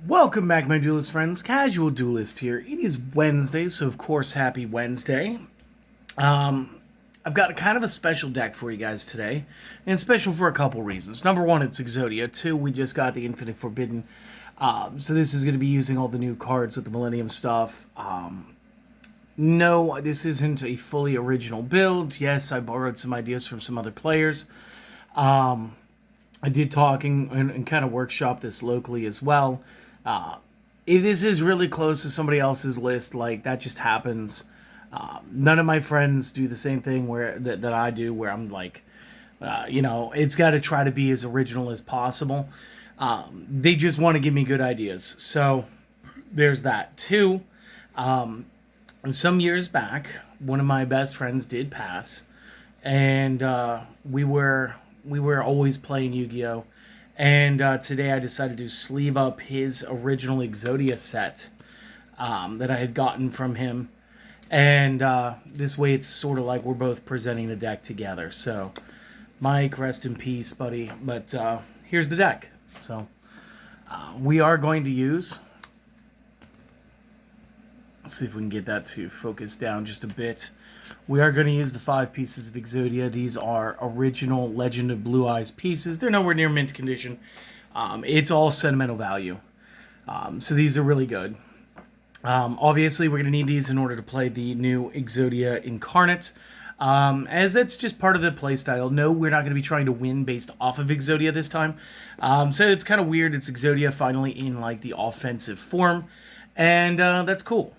Welcome back, my Duelist friends. Casual Duelist here. It is Wednesday, so of course, happy Wednesday. I've got kind of a special deck for you guys today, and special for a couple reasons. Number one, it's Exodia. Two, we just got the Infinite Forbidden, so this is going to be using all the new cards with the Millennium stuff. No, this isn't a fully original build. Yes, I borrowed some ideas from some other players. I did talk and kind of workshop this locally as well. If this is really close to somebody else's list, like that just happens. None of my friends do the same thing that I do, where I'm like, it's got to try to be as original as possible. They just want to give me good ideas. So there's that. Two, some years back, one of my best friends did pass, and we were always playing Yu-Gi-Oh! And today I decided to sleeve up his original Exodia set that I had gotten from him. And this way it's sort of like we're both presenting the deck together. So, Mike, rest in peace, buddy. But here's the deck. So, we are going to use... Let's see if we can get that to focus down just a bit. We are going to use the 5 pieces of Exodia. These are original Legend of Blue Eyes pieces. They're nowhere near mint condition. It's all sentimental value. So these are really good. Obviously, we're going to need these in order to play the new Exodia Incarnate. As that's just part of the playstyle. No, we're not going to be trying to win based off of Exodia this time. So it's kind of weird. It's Exodia finally in like the offensive form. And that's cool.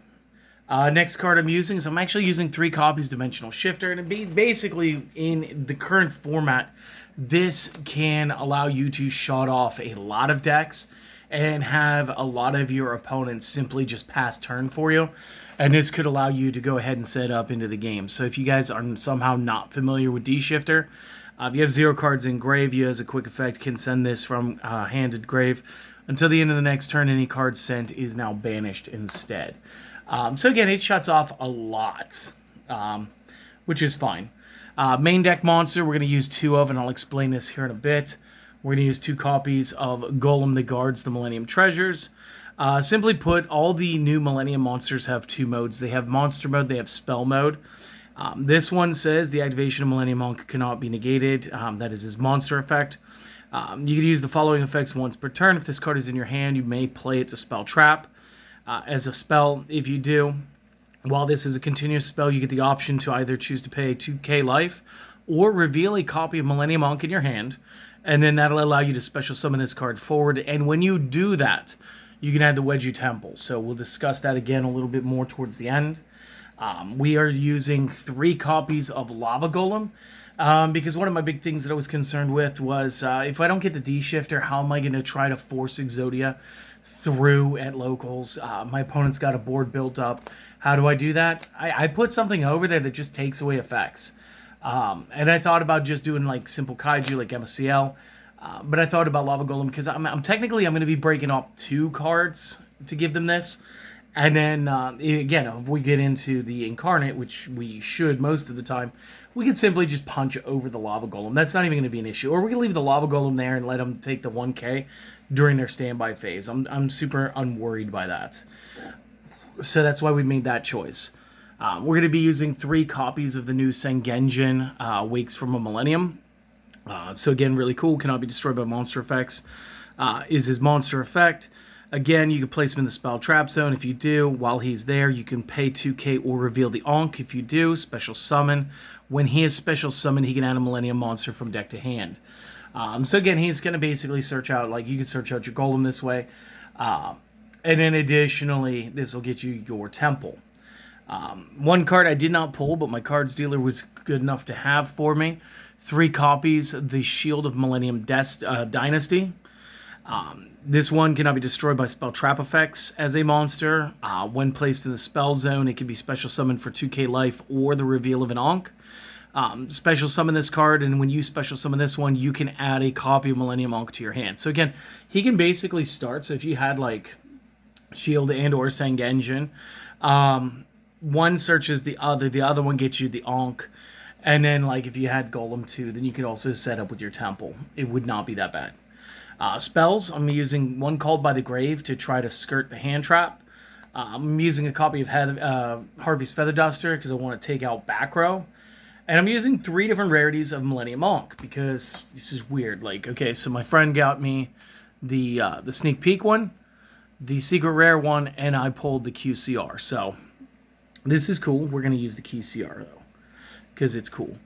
Next card I'm using is I'm actually using 3 copies Dimensional Shifter, and basically in the current format, this can allow you to shut off a lot of decks and have a lot of your opponents simply just pass turn for you, and this could allow you to go ahead and set up into the game. So if you guys are somehow not familiar with D-Shifter, if you have 0 cards in grave, you as a quick effect can send this from handed grave. Until the end of the next turn, any card sent is now banished instead. So again, it shuts off a lot, which is fine. Main deck monster, we're going to use 2 of, and I'll explain this here in a bit. We're going to use 2 copies of Golem that guards the Millennium Treasures. Simply put, all the new Millennium monsters have 2 modes. They have monster mode, they have spell mode. This one says the activation of Millennium Monk cannot be negated. That is his monster effect. You can use the following effects once per turn. If this card is in your hand, you may play it to spell trap. As a spell, if you do, while this is a continuous spell, you get the option to either choose to pay 2k life or reveal a copy of Millennium Monk in your hand, and then that'll allow you to special summon this card forward. And when you do that, you can add the Wedju Temple. So we'll discuss that again a little bit more towards the end. We are using 3 copies of Lava Golem. Because one of my big things that I was concerned with was if I don't get the D-Shifter, how am I going to try to force Exodia through at locals? My opponent's got a board built up. How do I do that? I put something over there that just takes away effects. And I thought about just doing like simple Kaiju like MCL. But I thought about Lava Golem because I'm technically going to be breaking up 2 cards to give them this. And then, again, if we get into the Incarnate, which we should most of the time, we can simply just punch over the Lava Golem. That's not even going to be an issue. Or we can leave the Lava Golem there and let them take the 1k during their standby phase. I'm super unworried by that. So that's why we made that choice. We're going to be using 3 copies of the new Sengenjin, Wakes from a Millennium. So again, really cool. Cannot be destroyed by monster effects. Is his monster effect. Again, you can place him in the spell trap zone. If you do, while he's there, you can pay 2k or reveal the Ankh. If you do, special summon. When he is special summoned, he can add a Millennium monster from deck to hand. So again, he's going to basically search out, like you can search out your Golem this way. And then additionally, this will get you your Temple. One card I did not pull, but my cards dealer was good enough to have for me. 3 copies, the Shield of Millennium Dynasty. This one cannot be destroyed by spell trap effects as a monster. When placed in the spell zone, it can be special summoned for 2k life or the reveal of an Ankh. Special summon this card, and when you special summon this one, you can add a copy of Millennium Ankh to your hand. So again, he can basically start. So if you had like Shield and or Sengenjin, one searches the other one gets you the Ankh. And then like if you had Golem too, then you could also set up with your Temple. It would not be that bad. Spells, I'm using one Called by the Grave to try to skirt the hand trap. I'm using a copy of Harpy's Feather Duster because I want to take out back row. And I'm using 3 different rarities of Millennium Monk because this is weird. Like, okay, so my friend got me the sneak peek one, the secret rare one, and I pulled the QCR. So this is cool. We're going to use the QCR though because it's cool.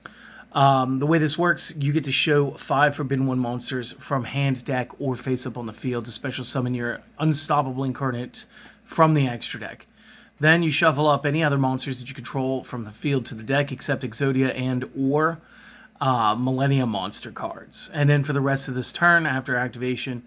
The way this works, you get to show 5 Forbidden 1 monsters from hand, deck, or face up on the field to special summon your Unstoppable Incarnate from the extra deck. Then you shuffle up any other monsters that you control from the field to the deck, except Exodia and or Millennium monster cards. And then for the rest of this turn, after activation,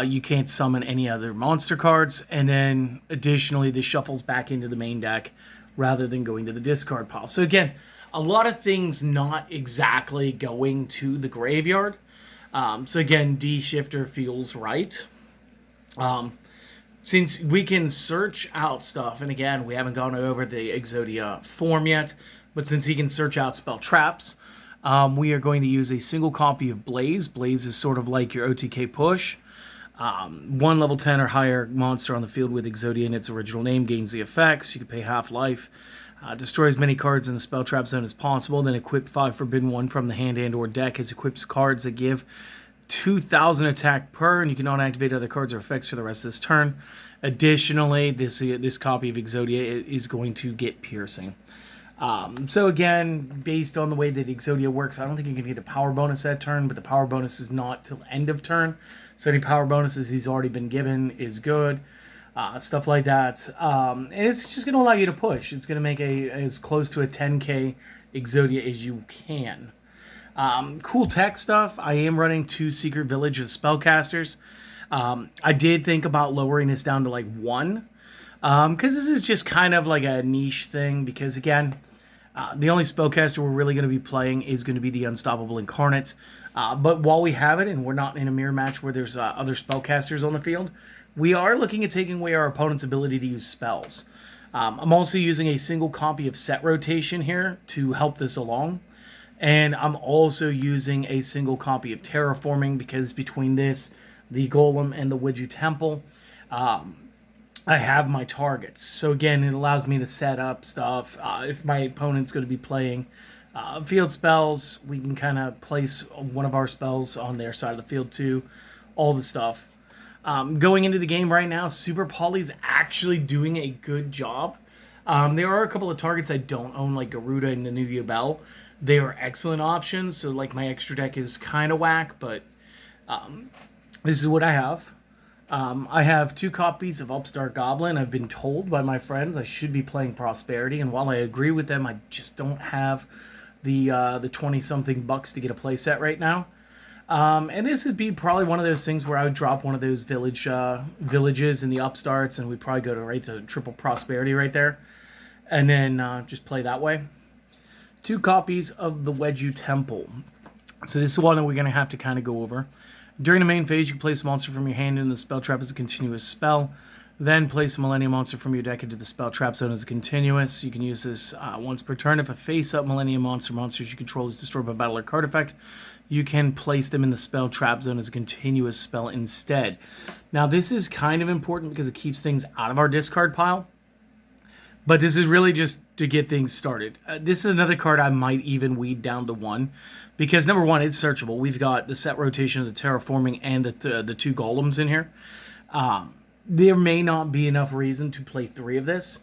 you can't summon any other monster cards. And then additionally, this shuffles back into the main deck rather than going to the discard pile. So again, a lot of things not exactly going to the graveyard. So again, D-Shifter feels right. Since we can search out stuff, and again, we haven't gone over the Exodia form yet, but since he can search out spell traps, we are going to use a single copy of Blaze. Blaze is sort of like your OTK push. 1 level 10 or higher monster on the field with Exodia in its original name gains the effects. You can pay half life. Destroy as many cards in the spell trap zone as possible, then equip 5 Forbidden 1 from the hand and or deck. It equips cards that give 2,000 attack per, and you can not activate other cards or effects for the rest of this turn. Additionally, this copy of Exodia is going to get piercing. So again, based on the way that Exodia works, I don't think you can get a power bonus that turn, but the power bonus is not till end of turn. So any power bonuses he's already been given is good. Stuff like that. And it's just going to allow you to push. It's going to make as close to a 10k Exodia as you can. Cool tech stuff. I am running 2 Secret Village of Spellcasters. I did think about lowering this down to like 1. Because this is just kind of like a niche thing. Because again, the only spellcaster we're really going to be playing is going to be the Unstoppable Incarnate. But while we have it, and we're not in a mirror match where there's other spellcasters on the field, we are looking at taking away our opponent's ability to use spells. I'm also using a single copy of Set Rotation here to help this along. And I'm also using a single copy of Terraforming because between this, the Golem, and the Widju Temple, I have my targets. So again, it allows me to set up stuff. If my opponent's going to be playing field spells, we can kind of place one of our spells on their side of the field too. All the stuff. Going into the game right now, Super Poly's actually doing a good job. There are a couple of targets I don't own, like Garuda and the Nuvia Bell. They are excellent options, so like my extra deck is kind of whack, but this is what I have. I have 2 copies of Upstart Goblin. I've been told by my friends I should be playing Prosperity, and while I agree with them, I just don't have the 20-something bucks to get a playset right now. And this would be probably one of those things where I would drop one of those villages in the Upstarts, and we'd probably go right to triple Prosperity right there, and then just play that way. 2 copies of the Widju Temple. So this is one that we're going to have to kind of go over. During the main phase, you can place a monster from your hand into the spell trap as a continuous spell. Then place a Millennium monster from your deck into the spell trap zone as a continuous. You can use this once per turn. If a face-up Millennium monsters you control is destroyed by battle or card effect, you can place them in the spell trap zone as a continuous spell instead. Now this is kind of important because it keeps things out of our discard pile. But this is really just to get things started. This is another card I might even weed down to 1. Because number 1, it's searchable. We've got the Set Rotation of the Terraforming and the 2 Golems in here. There may not be enough reason to play 3 of this.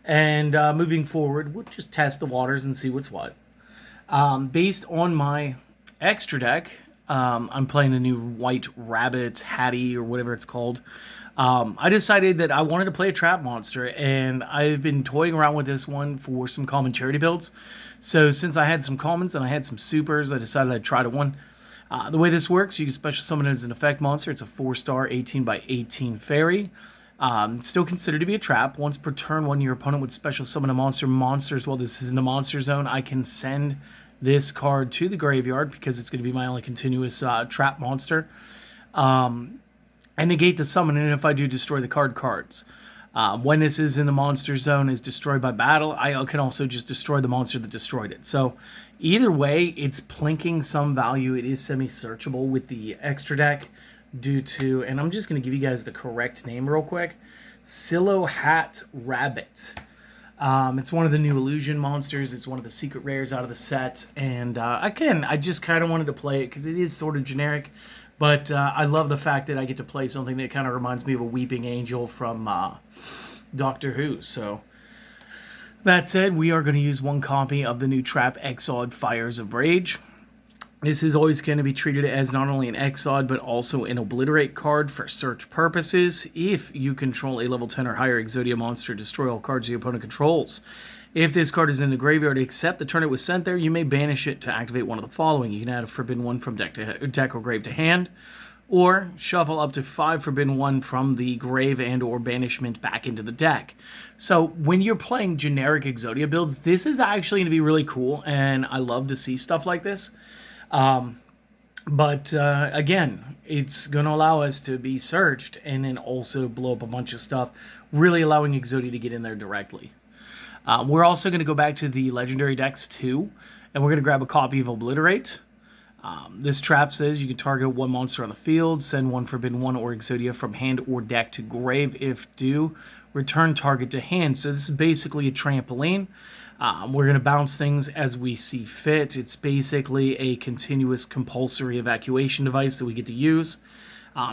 And moving forward, we'll just test the waters and see what's what. Based on my extra deck, I'm playing the new White Rabbit Hattie or whatever it's called. I decided that I wanted to play a trap monster, and I've been toying around with this one for some common charity builds. So since I had some commons and I had some supers, I decided I'd try to one. The way this works, you can special summon it as an effect monster. It's a 4-star 18 by 18 fairy. It's still considered to be a trap. Once per turn, when your opponent would special summon a monsters while this is in the monster zone, I can send this card to the graveyard because it's going to be my only continuous trap monster. And negate the summon, and if I do, destroy the cards. When this is in the monster zone, is destroyed by battle, I can also just destroy the monster that destroyed it. So either way, it's plinking some value. It is semi-searchable with the extra deck. due to, and I'm just going to give you guys the correct name real quick, Hat Rabbit. It's one of the new illusion monsters. It's one of the secret rares out of the set, and I just kind of wanted to play it because it is sort of generic, but I love the fact that I get to play something that kind of reminds me of a weeping angel from Doctor Who. So that said, we are going to use one copy of the new trap Exodia Fires of Rage. This is always going to be treated as not only an Exodia, but also an Obliterate card for search purposes. If you control a level 10 or higher Exodia monster, destroy all cards your opponent controls. If this card is in the graveyard, except the turn it was sent there, you may banish it to activate one of the following. You can add a Forbidden 1 from deck or grave to hand, or shuffle up to 5 Forbidden 1 from the grave and or banishment back into the deck. So when you're playing generic Exodia builds, this is actually going to be really cool, and I love to see stuff like this. But again, it's going to allow us to be searched and then also blow up a bunch of stuff, really allowing Exodia to get in there directly. We're also going to go back to the Legendary decks too, and we're going to grab a copy of Obliterate. This trap says you can target one monster on the field, send one Forbidden 1 or Exodia from hand or deck to grave. If due, return target to hand. So this is basically a trampoline. We're going to bounce things as we see fit. It's basically a continuous compulsory evacuation device that we get to use.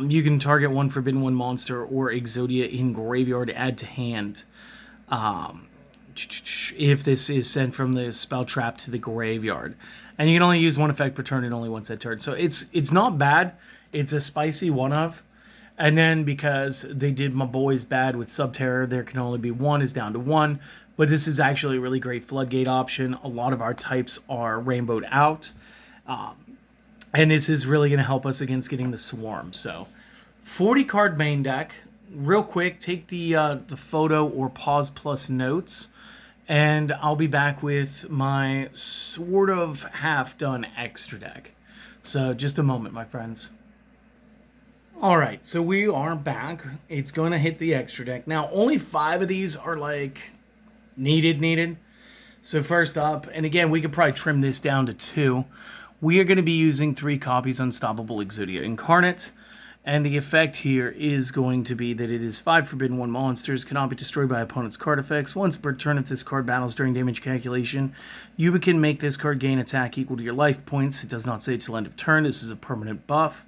You can target one Forbidden 1 monster or Exodia in graveyard, add to hand. If this is sent from the spell trap to the graveyard. And you can only use one effect per turn and only once that turn. So it's not bad. It's a spicy one-of. And then because they did my boys bad with Subterror, there can only be one is down to 1. But this is actually a really great floodgate option. A lot of our types are rainbowed out. And this is really going to help us against getting the swarm. So 40 card main deck. Real quick, take the photo or pause plus notes. And I'll be back with my sort of half-done extra deck. So just a moment, my friends. Alright, so we are back. It's going to hit the extra deck. Now, only 5 of these are, like, needed. So first up, and again, we could probably trim this down to 2. We are going to be using 3 copies Unstoppable Exodia Incarnate. And the effect here is going to be that it is 5 Forbidden 1 monsters, cannot be destroyed by opponent's card effects. Once per turn, if this card battles during damage calculation, you can make this card gain attack equal to your life points. It does not say till end of turn. This is a permanent buff.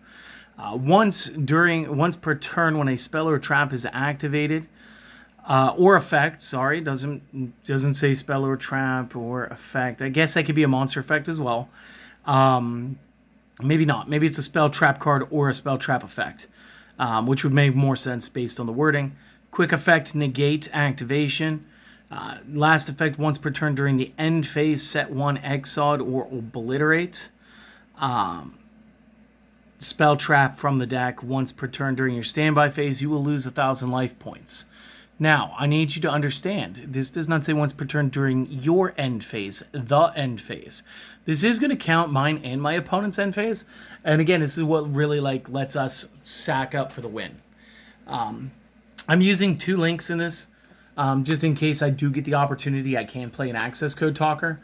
Once per turn, when a spell or trap is activated, or effect, sorry, doesn't say spell or trap or effect. I guess that could be a monster effect as well. Maybe not. Maybe it's a spell trap card or a spell trap effect, which would make more sense based on the wording. Quick effect, negate activation. Last effect, once per turn during the end phase, set 1 Exodia or Obliterate. Spell trap from the deck, once per turn during your standby phase, you will lose 1,000 life points. Now, I need you to understand, this does not say once per turn during your end phase, the end phase. This is going to count mine and my opponent's end phase. And again, this is what really lets us sack up for the win. I'm using 2 links in this, just in case I do get the opportunity. I can play an access code talker.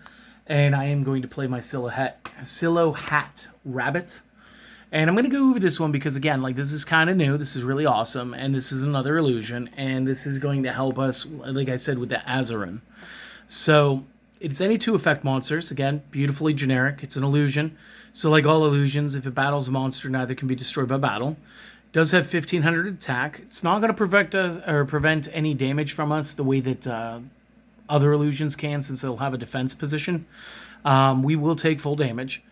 And I am going to play my Hat Rabbit. And I'm going to go over this one because, again, this is kind of new. This is really awesome. And this is another illusion. And this is going to help us, like I said, with the Azarin. So it's any 2 effect monsters. Again, beautifully generic. It's an illusion. So like all illusions, if it battles a monster, neither can be destroyed by battle. It does have 1,500 attack. It's not going to prevent any damage from us the way that other illusions can, since they'll have a defense position. We will take full damage.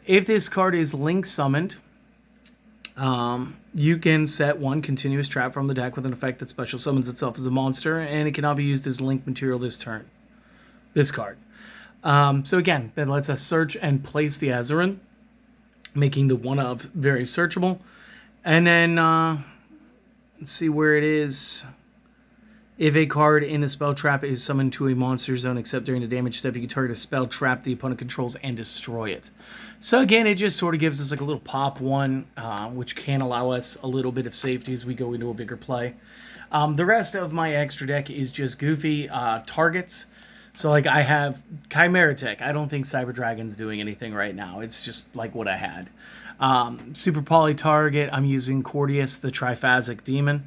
If this card is link summoned, you can set 1 continuous trap from the deck with an effect that special summons itself as a monster, and it cannot be used as link material this turn. This card. So again, that lets us search and place the Azarin, making the one-of very searchable. And then, let's see where it is. If a card in the spell trap is summoned to a monster zone, except during the damage step, you can target a spell trap the opponent controls and destroy it. So again, it just sort of gives us a little pop 1, which can allow us a little bit of safety as we go into a bigger play. The rest of my extra deck is just goofy targets. So I have Chimera Tech. I don't think Cyber Dragon's doing anything right now. It's just like what I had. Super poly target, I'm using Cordius, the Triphasic Demon.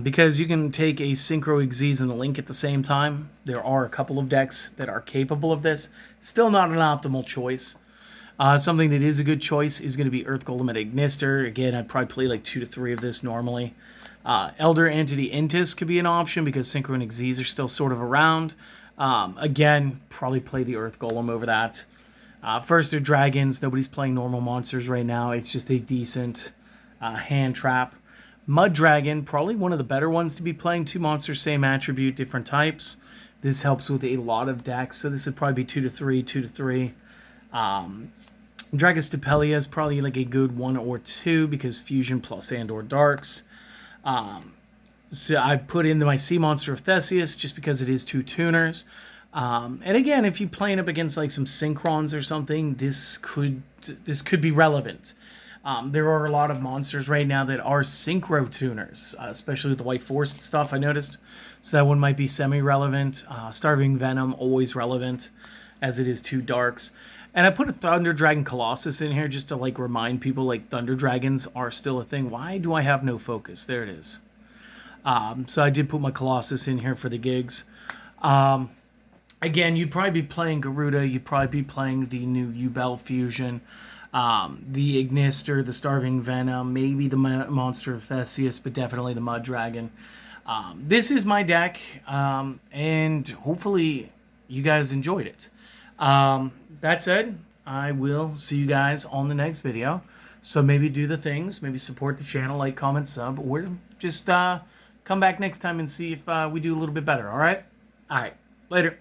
Because you can take a Synchro Xyz and a Link at the same time. There are a couple of decks that are capable of this. Still not an optimal choice. Something that is a good choice is going to be Earth Golem at Ignister. Again, I'd probably play like 2 to 3 of this normally. Elder Entity Intis could be an option because Synchro and Xyz are still sort of around. Again, probably play the Earth Golem over that. First, they're dragons. Nobody's playing normal monsters right now. It's just a decent hand trap. Mud Dragon, probably one of the better ones to be playing. 2 monsters, same attribute, different types. This helps with a lot of decks, so this would probably be 2 to 3, 2 to 3. Dragostapelia is probably like a good 1 or 2 because fusion plus and or darks. So I put in my Sea Monster of Theseus just because it is 2 tuners. And again, if you're playing up against like some Synchrons or something, this could be relevant. There are a lot of monsters right now that are Synchro tuners, especially with the White Force stuff I noticed. So that one might be semi-relevant. Starving Venom, always relevant, as it is 2 darks. And I put a Thunder Dragon Colossus in here just to like remind people like Thunder Dragons are still a thing. Why do I have no focus? There it is. So I did put my Colossus in here for the gigs. Again, you'd probably be playing Garuda. You'd probably be playing the new Ubel Fusion. The Ignister, the Starving Venom, maybe the Monster of Theseus, but definitely the Mud Dragon. This is my deck, and hopefully you guys enjoyed it. That said, I will see you guys on the next video. So maybe do the things, maybe support the channel, like, comment, sub, or just come back next time and see if we do a little bit better, all right? All right, later.